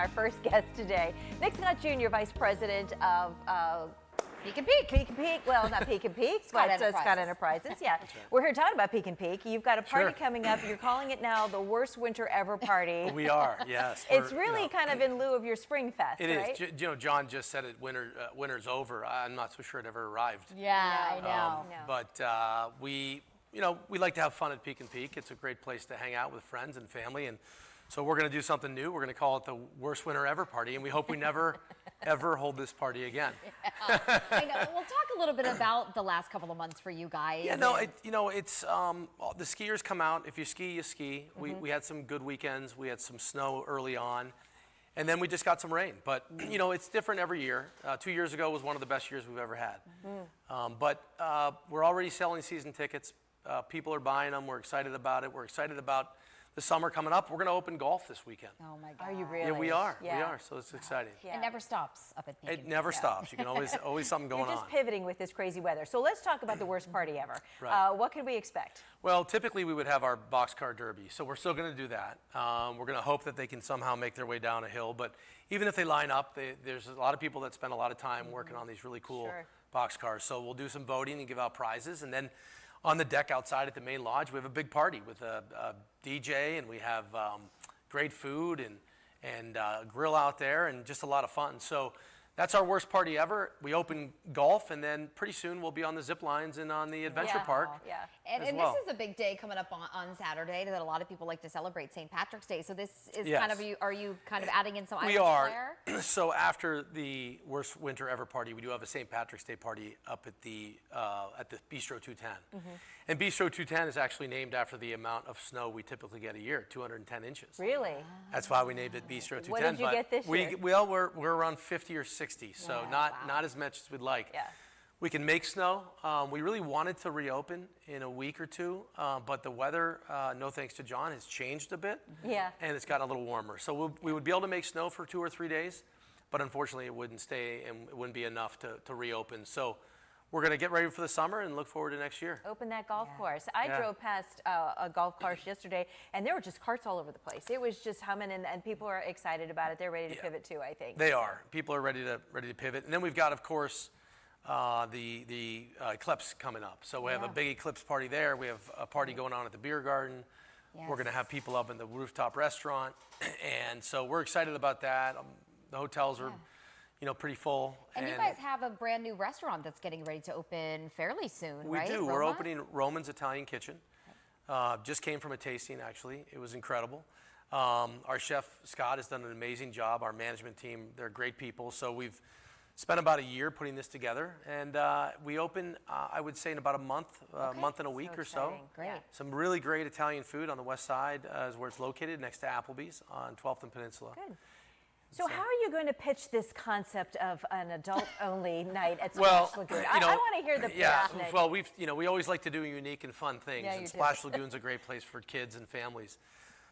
Our first guest today, Nick Scott Jr., Vice President of Peek and Peek. Peek and Peek. Well, not Peek and Peek, but Scott Enterprises. Yeah, right. We're here talking about Peek and Peek. You've got a party coming up. You're calling it now the worst winter ever party. We are, yes. It's really kind of in lieu of your Spring Fest, right? It is. John just said it. Winter's over. I'm not so sure it ever arrived. Yeah, I know. But we like to have fun at Peek and Peek. It's a great place to hang out with friends and family, and so we're going to do something new. We're going to call it the worst winter ever party, and we hope we never, ever hold this party again. Yeah. I know. We'll talk a little bit about the last couple of months for you guys. Yeah, no, it's the skiers come out. If you ski, you ski. We had some good weekends. We had some snow early on, and then we just got some rain. But it's different every year. 2 years ago was one of the best years we've ever had. But we're already selling season tickets. People are buying them. We're excited about it. We're excited about the summer coming up. We're going to open golf this weekend. Oh my God! Are you really? Yeah, we are. Yeah. We are. So it's exciting. Yeah. It never stops up at Peek. It never stops. You can always something going on. You're just pivoting with this crazy weather. So let's talk about the worst party ever. Right. What can we expect? Well, typically we would have our boxcar derby, so we're still going to do that. We're going to hope that they can somehow make their way down a hill. But even if they line up, there's a lot of people that spend a lot of time working on these really cool boxcars. So we'll do some voting and give out prizes, and then on the deck outside at the main lodge, we have a big party with a DJ, and we have great food and grill out there, and just a lot of fun. So that's our worst party ever. We open golf, and then pretty soon we'll be on the zip lines and on the adventure park. Yeah. And this is a big day coming up on Saturday that a lot of people like to celebrate, St. Patrick's Day. So this is kind of, are you kind of adding in some Irish flair? So after the worst winter ever party, we do have a St. Patrick's Day party up at the Bistro 210. And Bistro 210 is actually named after the amount of snow we typically get a year, 210 inches. Really? That's why we named it Bistro 210. What did you get this year? Well, we're around 50 or 60, so not as much as we'd like. Yeah. We can make snow. We really wanted to reopen in a week or two, but the weather, no thanks to John, has changed a bit. Yeah. And it's gotten a little warmer. So we would be able to make snow for 2 or 3 days, but unfortunately it wouldn't stay and it wouldn't be enough to reopen. So we're going to get ready for the summer and look forward to next year. Open that golf course. I drove past a golf course yesterday, and there were just carts all over the place. It was just humming, and people are excited about it. They're ready to pivot too, I think. They are. People are ready to pivot. And then we've got, of course, the eclipse coming up. So we have a big eclipse party there. We have a party going on at the beer garden. Yes. We're going to have people up in the rooftop restaurant. And so we're excited about that. The hotels are pretty full. And you guys have a brand new restaurant that's getting ready to open fairly soon, right? We do. Roma? We're opening Roman's Italian Kitchen. Just came from a tasting, actually. It was incredible. Our chef, Scott, has done an amazing job. Our management team, they're great people. So we've spent about a year putting this together. And we open, I would say, in about a month and a week or so. Great. Some really great Italian food on the west side is where it's located, next to Applebee's on 12th and Peninsula. Good. So how are you going to pitch this concept of an adult-only night at Splash Lagoon? I want to hear the pitch. Well, we always like to do unique and fun things, and Splash Lagoon's a great place for kids and families.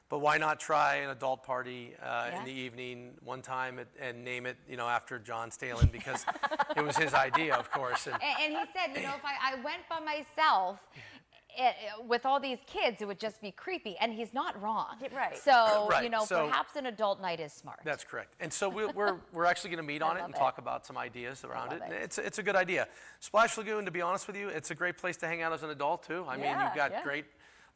But why not try an adult party in the evening one time and name it, after John Stalin, because it was his idea, of course. And he said, if I went by myself, with all these kids, it would just be creepy, and he's not wrong. Right. So, perhaps an adult night is smart. That's correct. And so we're actually going to meet on it and talk about some ideas around it. It's a good idea. Splash Lagoon, to be honest with you, it's a great place to hang out as an adult too. I mean, you've got great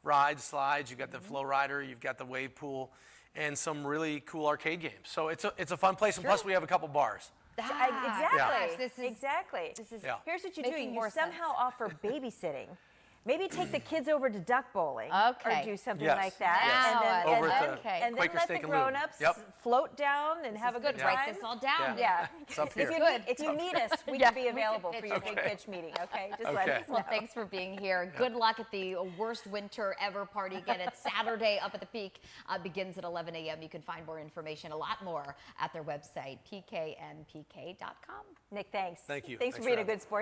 rides, slides, you've got the flow rider, you've got the wave pool, and some really cool arcade games. So it's a fun place, and plus we have a couple bars. Exactly. Exactly. Here's what you do. You somehow offer babysitting. Maybe take the kids over to duck bowling or do something like that. And then let the grown-ups float down and have a good time. Write this all down. Yeah. If you need us, we can be available for your big pitch meeting, okay? Just let us know. Well, thanks for being here. Good luck at the worst winter ever party. Again, it's Saturday up at the Peak. Begins at 11 a.m. You can find more information, a lot more, at their website, pknpk.com. Nick, thanks. Thank you. Thanks for being a good sport.